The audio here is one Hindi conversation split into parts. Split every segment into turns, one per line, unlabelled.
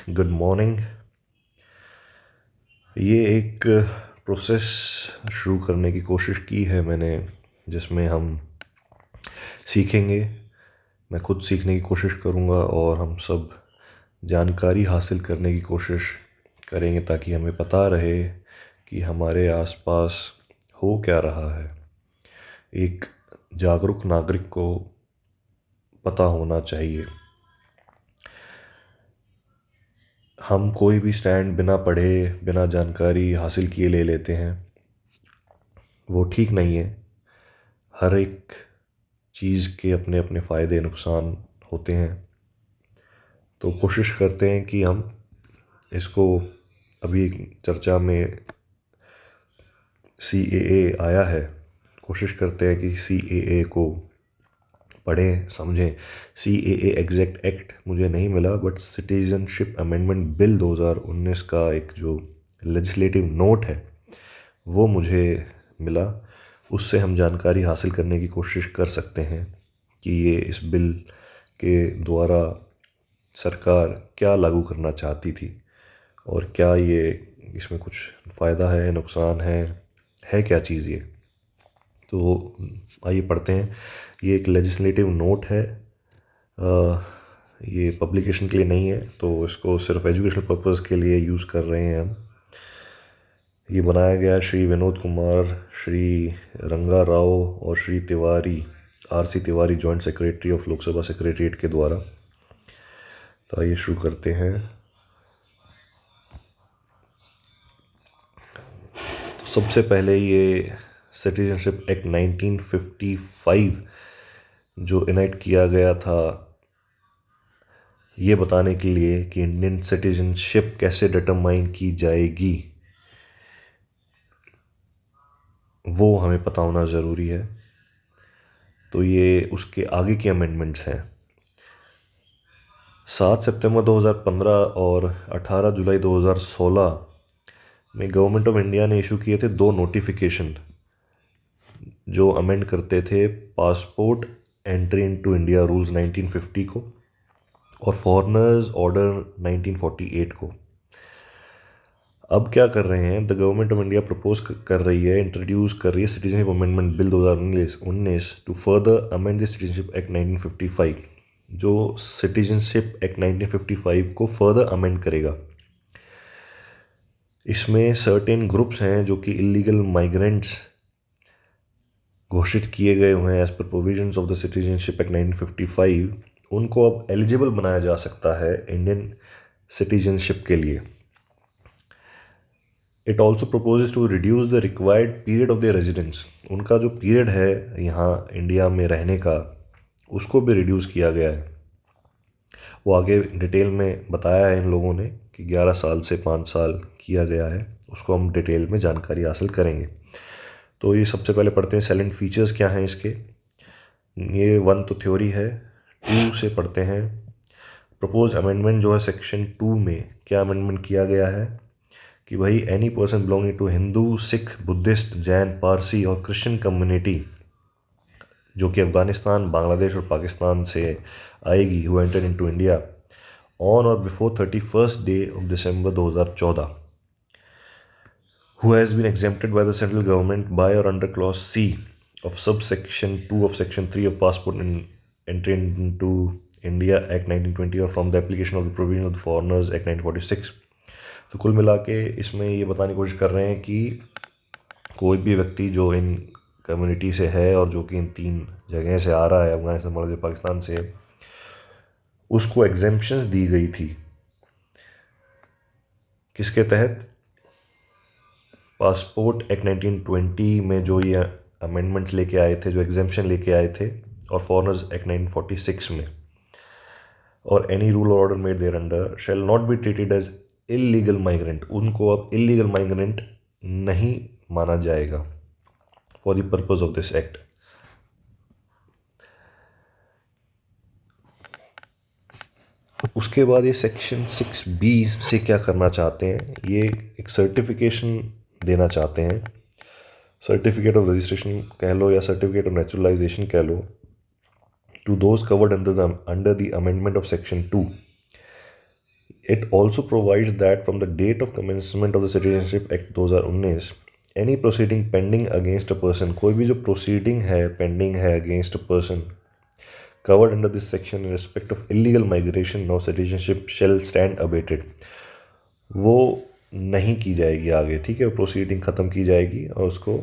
Good morning. ये एक प्रोसेस शुरू करने की कोशिश की है मैंने, जिसमें हम सीखेंगे। मैं खुद सीखने की कोशिश करूँगा और हम सब जानकारी हासिल करने की कोशिश करेंगे ताकि हमें पता रहे कि हमारे आसपास हो क्या रहा है। एक जागरूक नागरिक को पता होना चाहिए। हम कोई भी स्टैंड बिना पढ़े, बिना जानकारी हासिल किए ले लेते हैं, वो ठीक नहीं है। हर एक चीज़ के अपने अपने फ़ायदे नुकसान होते हैं। तो कोशिश करते हैं कि हम इसको, अभी चर्चा में CAA आया है, कोशिश करते हैं कि CAA को पढ़ें समझें। CAA एग्जैक्ट एक्ट मुझे नहीं मिला, बट सिटीजनशिप अमेंडमेंट बिल 2019 का एक जो लेजिस्लेटिव नोट है वो मुझे मिला। उससे हम जानकारी हासिल करने की कोशिश कर सकते हैं कि ये इस बिल के द्वारा सरकार क्या लागू करना चाहती थी और क्या ये इसमें कुछ फ़ायदा है, नुकसान है क्या चीज़ ये। तो आइए पढ़ते हैं। ये एक लेजिस्लेटिव नोट है। ये पब्लिकेशन के लिए नहीं है, तो इसको सिर्फ एजुकेशनल पर्पज़ के लिए यूज़ कर रहे हैं हम। ये बनाया गया श्री विनोद कुमार, श्री रंगा राव और Shri Tiwari, RC Tiwari, joint secretary of Lok Sabha secretariat के द्वारा। तो आइए शुरू करते हैं। तो सबसे पहले ये सिटीजनशिप एक्ट 1955 जो इनेक्ट किया गया था, ये बताने के लिए कि इंडियन सिटीजनशिप कैसे डिटरमाइन की जाएगी वो हमें पता होना ज़रूरी है। तो ये उसके आगे के अमेंडमेंट्स हैं। 7 सितंबर 2015 और 18 जुलाई 2016 में गवर्नमेंट ऑफ इंडिया ने इशू किए थे 2 नोटिफिकेशन जो अमेंड करते थे passport entry into India rules 1950 को और फॉरेनर्स ऑर्डर 1948 को। अब क्या कर रहे हैं, the government of India propose कर रही है, इंट्रोड्यूस कर रही है citizenship amendment bill 2019 to further amend the citizenship act 1955, जो सिटीजनशिप एक्ट 1955 को फर्दर अमेंड करेगा। इसमें सर्टेन ग्रुप्स हैं जो कि इलीगल माइग्रेंट्स घोषित किए गए हुए हैं एज पर provisions of the citizenship act 1955। उनको अब एलिजिबल बनाया जा सकता है इंडियन सिटीजनशिप के लिए। It also proposes to reduce the required period of the residence. उनका जो पीरियड है यहाँ इंडिया में रहने का, उसको भी रिड्यूस किया गया है। वो आगे डिटेल में बताया है इन लोगों ने कि 11 साल से 5 साल किया गया है। उसको हम डिटेल में जानकारी हासिल करेंगे। तो ये सबसे पहले पढ़ते हैं सेलेंट फीचर्स क्या हैं इसके। ये 1 तो थ्योरी है, 2 से पढ़ते हैं। प्रपोज अमेंडमेंट जो है सेक्शन 2 में क्या अमेंडमेंट किया गया है कि भाई any person belonging to Hindu, Sikh, Buddhist, Jain, Parsi और क्रिश्चियन कम्युनिटी जो कि अफगानिस्तान, बांग्लादेश और पाकिस्तान से आएगी, who enter into India on और before 31st day of December 2014, who has been exempted by the central government by or under clause C of subsection 2 of section 3 of passport and entry into India Act 1920 or from the application of the provision of the Foreigners Act 1946। तो कुल मिला के इसमें ये बताने की कोशिश कर रहे हैं कि कोई भी व्यक्ति जो इन कम्युनिटी से है और जो कि इन 3 जगह से आ रहा है, अफगानिस्तान, बांग्लादेश, पाकिस्तान से, उसको एग्जेम्पशंस दी गई थी। किसके तहत? पासपोर्ट एक्ट 1920 में जो ये अमेंडमेंट्स लेके आए थे, जो एग्जेम्पशन लेके आए थे, और फॉरेनर्स एक्ट 1946 में। और एनी रूल और order made there under shall not be treated as illegal migrant. उनको अब इलीगल माइग्रेंट नहीं माना जाएगा for the purpose of this act. उसके बाद ये सेक्शन 6B से क्या करना चाहते हैं, ये एक सर्टिफिकेशन देना चाहते हैं। सर्टिफिकेट ऑफ रजिस्ट्रेशन कह लो या सर्टिफिकेट ऑफ नेचुरलाइजेशन कह लो, to those covered under the amendment of section 2। It also provides that from the date of commencement of the Citizenship Act 2019, any proceeding pending against a person, कोई भी जो proceeding है pending है against a person covered under this section in respect of illegal migration or citizenship shall stand abated, वो नहीं की जाएगी आगे, ठीक है, वो प्रोसीडिंग ख़त्म की जाएगी और उसको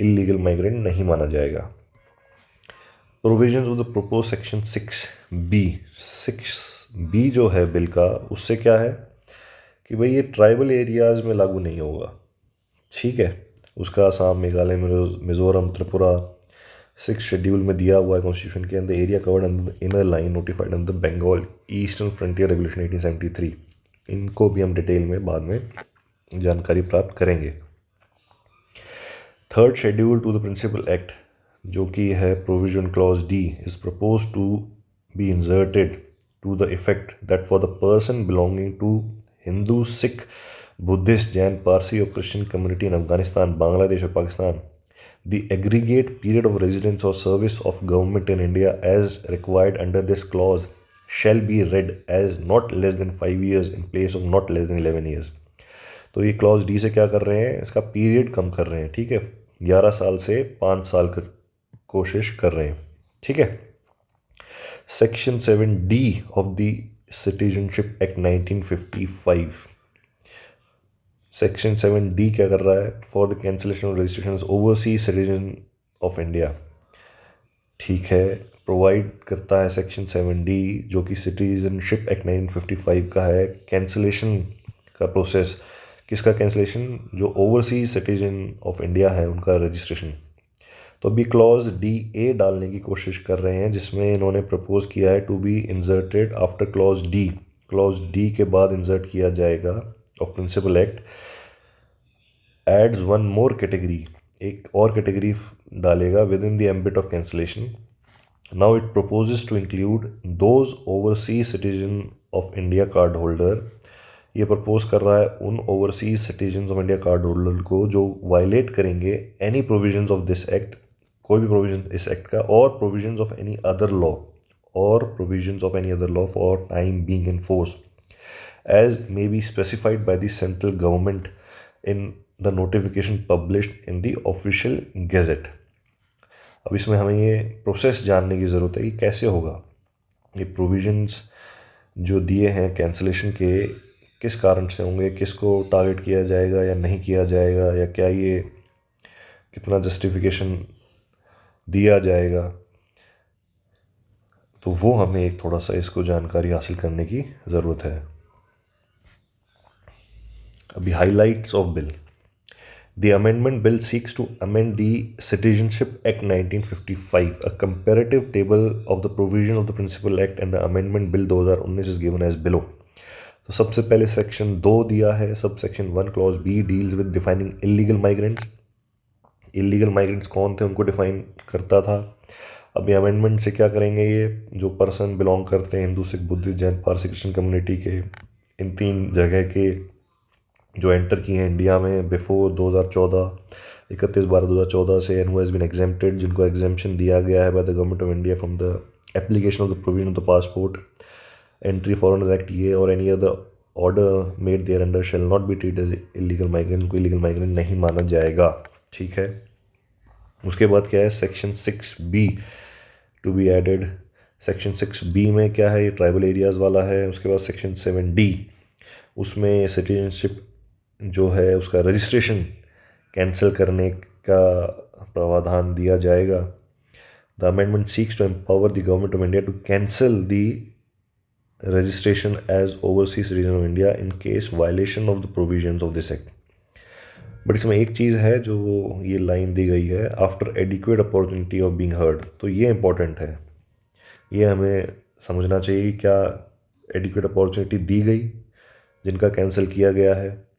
इलीगल माइग्रेंट नहीं माना जाएगा। Provisions of the propose section 6B जो है बिल का, उससे क्या है कि भाई ये ट्राइबल एरियाज़ में लागू नहीं होगा, ठीक है। उसका असम, मेघालय, मिज़ोरम, त्रिपुरा 6 शेड्यूल में दिया हुआ है कॉन्स्टिट्यूशन के अंदर। Area covered under inner line notified under Bengal eastern frontier regulation 1873, इनको भी हम डिटेल में बाद में जानकारी प्राप्त करेंगे। Third schedule to the principal act जो कि है provision clause D is propose to be inserted to the effect that for the person belonging to Hindu, Sikh, Buddhist, Jain, Parsi और Christian community in Afghanistan, Bangladesh और Pakistan, the aggregate period of residence or service of government in India as required under this clause shall be read as not less than 5 years in place of not less than 11 years। तो ये क्लॉज डी से क्या कर रहे हैं, इसका पीरियड कम कर रहे हैं, ठीक है, 11 साल से 5 साल की कोशिश कर रहे हैं, ठीक है। Section 7D of the citizenship act 1955, section 7D क्या कर रहा है, for the cancellation of registration overseas citizen of India, ठीक है, प्रोवाइड करता है सेक्शन 7D जो कि सिटीजनशिप एक्ट 1955 का है, कैंसिलेशन का प्रोसेस। किसका कैंसिलेशन, जो ओवरसीज सिटीजन ऑफ इंडिया है उनका रजिस्ट्रेशन। तो अभी क्लॉज DA डालने की कोशिश कर रहे हैं जिसमें इन्होंने प्रपोज किया है to be inserted after clause D। Clause D के बाद इंसर्ट किया जाएगा of principal act adds one more category, एक और कैटेगरी डालेगा within the ambit of cancellation. Now it proposes to include those overseas citizen of India card holder, ये प्रपोज कर रहा है उन overseas citizen of India card holder को जो वायलेट करेंगे any provisions of this act, कोई भी प्रोविजन इस एक्ट का, और provisions of any other law, और provisions of any other law for time being in force as may be specified by the central government in the notification published in the official gazette। अब इसमें हमें ये प्रोसेस जानने की ज़रूरत है कि कैसे होगा, ये प्रोविजंस जो दिए हैं कैंसिलेशन के किस कारण से होंगे, किसको टारगेट किया जाएगा या नहीं किया जाएगा, या क्या ये कितना जस्टिफिकेशन दिया जाएगा, तो वो हमें एक थोड़ा सा इसको जानकारी हासिल करने की ज़रूरत है। अभी highlights of bill. The amendment bill seeks to amend the Citizenship Act 1955, a comparative table of the provisions of the Principal Act and the Amendment Bill 2019 is given as below। तो सबसे पहले सेक्शन 2 दिया है, sub section 1 clause B deals with defining illegal migrants. Illegal migrants कौन थे उनको डिफाइन करता था। अभी अमेंडमेंट से क्या करेंगे, ये जो पर्सन बिलोंग करते हैं Hindu, Sikh, Buddhist, Jain, Parsi, Christian community के, इन 3 जगह के जो एंटर किए हैं इंडिया में बिफोर 2014, 31/12/2014 से, and who has been exempted, जिनको एग्जेम्पशन दिया गया है by the government of India from the application of the provision of the passport entry foreigner act, ये और any other order made there under shall not be treat as illegal migrant, उनको इलीगल माइग्रेंट नहीं माना जाएगा, ठीक है। उसके बाद क्या है, section 6B to be added. Section 6B में क्या है, ये ट्राइबल एरियाज़ वाला है। उसके बाद सेक्शन 7D, उसमें सिटीजनशिप जो है उसका रजिस्ट्रेशन कैंसिल करने का प्रावधान दिया जाएगा। The amendment seeks to empower the government of India to cancel the registration as overseas citizen of India in case violation of the provisions of this act. But इसमें एक चीज़ है जो ये लाइन दी गई है, after adequate opportunity of being heard, तो ये इंपॉर्टेंट है, ये हमें समझना चाहिए। क्या एडिक्वेट अपॉर्चुनिटी दी गई जिनका कैंसिल किया गया है?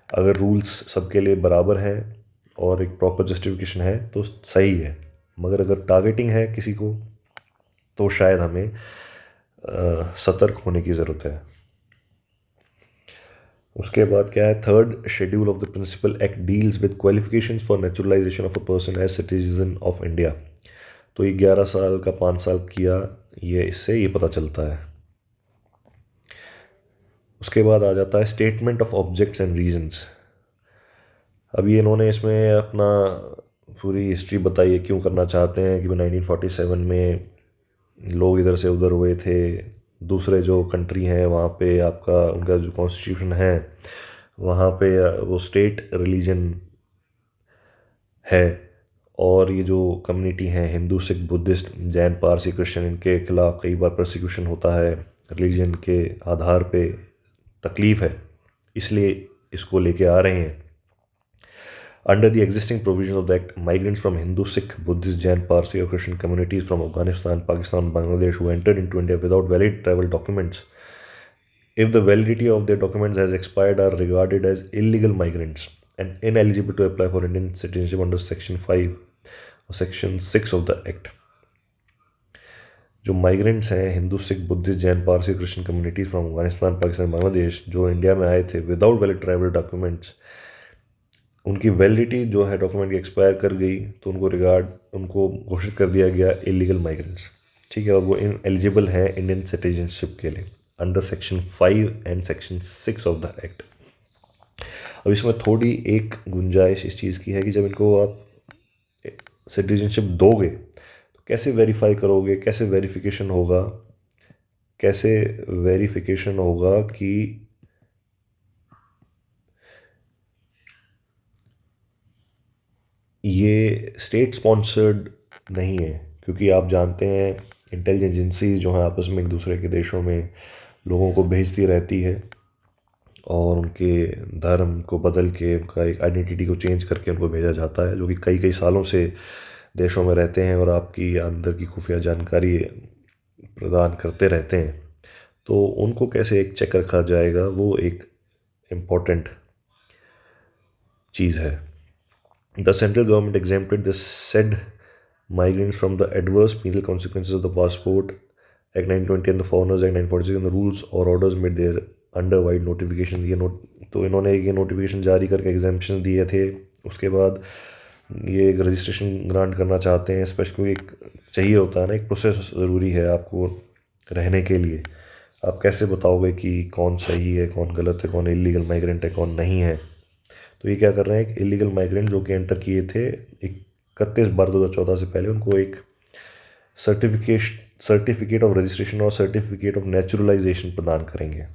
अगर रूल्स सबके लिए बराबर हैं और एक प्रॉपर जस्टिफिकेशन है तो सही है, मगर अगर टारगेटिंग है किसी को तो शायद हमें सतर्क होने की ज़रूरत है। उसके बाद क्या है, third schedule of the principal act deals with qualifications for naturalisation of a person as citizen of India. तो ये 11 साल का 5 साल किया, ये इससे ये पता चलता है। उसके बाद आ जाता है statement of objects and reasons. अभी इन्होंने इसमें अपना पूरी हिस्ट्री बताई है, क्यों करना चाहते हैं कि 1947 में लोग इधर से उधर हुए थे, दूसरे जो कंट्री हैं वहाँ पे आपका उनका जो कॉन्स्टिट्यूशन है वहाँ पे वो स्टेट रिलीजन है, और ये जो कम्युनिटी हैं हिंदू सिख बुद्धिस्ट जैन पारसी क्रिश्चियन, इनके खिलाफ कई बार प्रोसिक्यूशन होता है रिलीजन के आधार पे, तकलीफ़ है, इसलिए इसको लेके आ रहे हैं। Under the existing provisions of the Act, migrants from Hindu, Sikh, Buddhist, Jain, Parsi, or Christian communities from Afghanistan, Pakistan, Bangladesh who entered into India without valid travel documents, if the validity of their documents has expired, are regarded as illegal migrants and ineligible to apply for Indian citizenship under Section 5 or Section 6 of the Act. जो माइग्रेंट्स हैं Hindu Sikh Buddhist Jain Parsi Christian communities from Afghanistan Pakistan Bangladesh जो इंडिया में आए थे विदाउट वैलिड ट्रैवल डॉक्यूमेंट्स, उनकी वैलिडिटी जो है डॉक्यूमेंट की एक्सपायर कर गई तो उनको घोषित कर दिया गया इलीगल माइग्रेंट्स। ठीक है, और वो एलिजिबल हैं इंडियन सिटीजनशिप के लिए under section 5 and section 6 of the act. अब इसमें थोड़ी एक गुंजाइश इस चीज़ की है कि जब इनको आप सिटीजनशिप दोगे तो कैसे वेरीफाई करोगे, कैसे वेरिफिकेशन होगा कि ये स्टेट स्पॉन्सर्ड नहीं है, क्योंकि आप जानते हैं इंटेलिजेंस एजेंसीज जो हैं आपस में एक दूसरे के देशों में लोगों को भेजती रहती है और उनके धर्म को बदल के उनका एक आइडेंटिटी को चेंज करके उनको भेजा जाता है, जो कि कई कई सालों से देशों में रहते हैं और आपकी अंदर की खुफिया जानकारी प्रदान करते रहते हैं। तो उनको कैसे एक चेक रखा जाएगा, वो एक इम्पॉर्टेंट चीज़ है। The central government exempted the said migrants from the adverse penal consequences of the Passport Act 1920 and the Foreigners Act 1946 and the rules or orders made there under wide notification। तो इन्होंने ये नोटिफिकेशन जारी करके एग्जाम्पशन दिए थे। उसके बाद ये एक रजिस्ट्रेशन ग्रांट करना चाहते हैं, स्पेशली एक चाहिए होता है ना, एक प्रोसेस ज़रूरी है आपको रहने के लिए। आप कैसे बताओगे कि कौन सही है, कौन गलत है, कौन इलीगल माइग्रेंट है, कौन नहीं है। तो ये क्या कर रहे हैं, एक इलीगल माइग्रेंट जो कि एंटर किए थे 31/12/2014 से पहले, उनको एक सर्टिफिकेट ऑफ रजिस्ट्रेशन और सर्टिफिकेट ऑफ नेचुरलाइजेशन प्रदान करेंगे।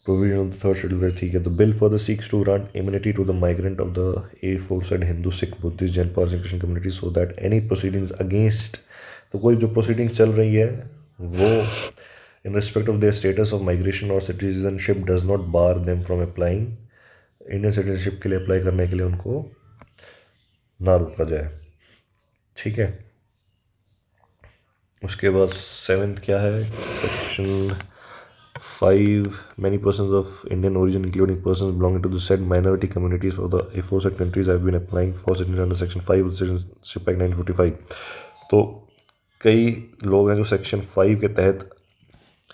Provision of the third schedule, ठीक है। The bill further seeks to grant immunity to the migrant of the aforesaid Hindu Sikh Buddhist Jain Parsi Christian community so that any proceedings against, तो कोई जो प्रोसीडिंग्स चल रही है वो in respect of their status of migration और citizenship does not bar them from applying, Indian citizenship के लिए अप्लाई करने के लिए उनको ना रोका जाए। ठीक है। उसके बाद 7th क्या है, section 5, many persons of Indian origin including persons belonging to the said minority communities of the aforesaid countries have been applying for citizenship under section 5 citizenship act 1945। तो कई लोग हैं जो सेक्शन 5 के तहत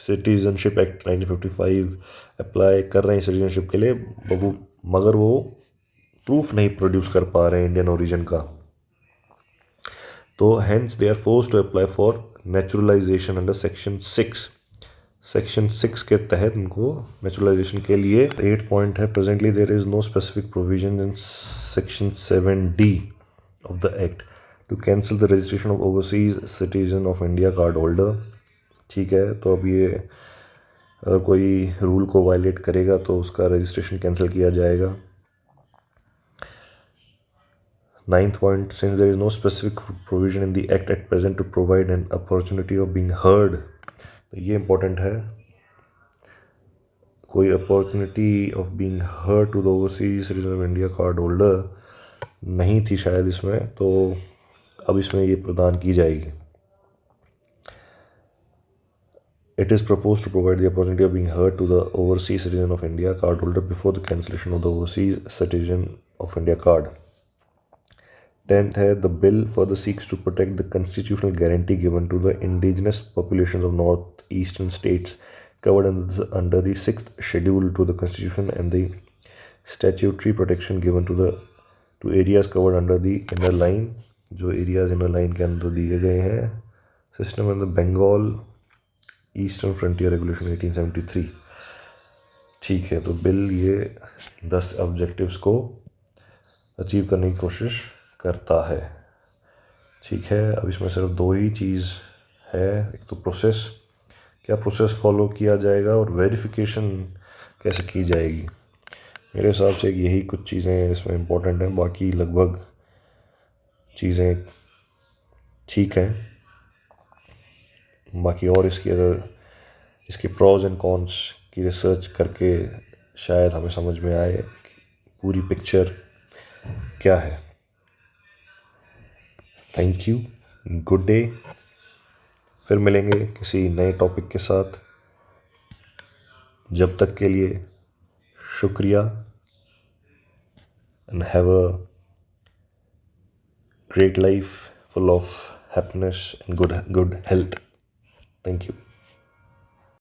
सिटीजनशिप एक्ट 1955 अप्लाई कर रहे हैं सिटीजनशिप के लिए, मगर वो प्रूफ नहीं प्रोड्यूस कर पा रहे हैं इंडियन ओरिजिन का, तो hence they are forced to apply for naturalisation under section 6 के तहत उनको नेचुरलाइजेशन के लिए 8 पॉइंट है। Presently there is no specific provision in section 7D of the act to cancel the registration of overseas citizen of India card holder. ठीक है, तो अब ये अगर कोई रूल को वायलेट करेगा तो उसका रजिस्ट्रेशन कैंसिल किया जाएगा। 9th point, since there is no specific provision in the act at present to provide an opportunity of being heard, तो ये इम्पोर्टेंट है, कोई opportunity of being heard to the overseas citizen of India card holder नहीं थी शायद इसमें, तो अब इसमें ये प्रदान की जाएगी। It is proposed to provide the opportunity of being heard to the overseas citizen of India card holder before the cancellation of the overseas citizen of India card। 10th है, the bill further seeks to protect the constitutional guarantee given to the indigenous populations of northeastern states covered under the 6th schedule to the constitution and the statutory protection given to areas covered under the inner line, जो areas inner line के अंदर दिए गए हैं, system in the Bengal, eastern frontier regulation 1873। ठीक है, तो बिल ये 10 ऑब्जेक्टिव्स को अचीव करने की कोशिश करता है। ठीक है, अब इसमें सिर्फ दो ही चीज़ है। एक तो प्रोसेस, क्या प्रोसेस फॉलो किया जाएगा, और वेरिफिकेशन कैसे की जाएगी। मेरे हिसाब से यही कुछ चीज़ें इसमें इम्पोर्टेंट हैं, बाकी लगभग चीज़ें ठीक हैं। बाकी और इसकी अगर इसके प्रॉज एंड कॉन्स की रिसर्च करके शायद हमें समझ में आए कि पूरी पिक्चर क्या है। Thank you, good day. फिर मिलेंगे किसी नए टॉपिक के साथ। जब तक के लिए शुक्रिया, and have a great life full of happiness and good health. Thank you.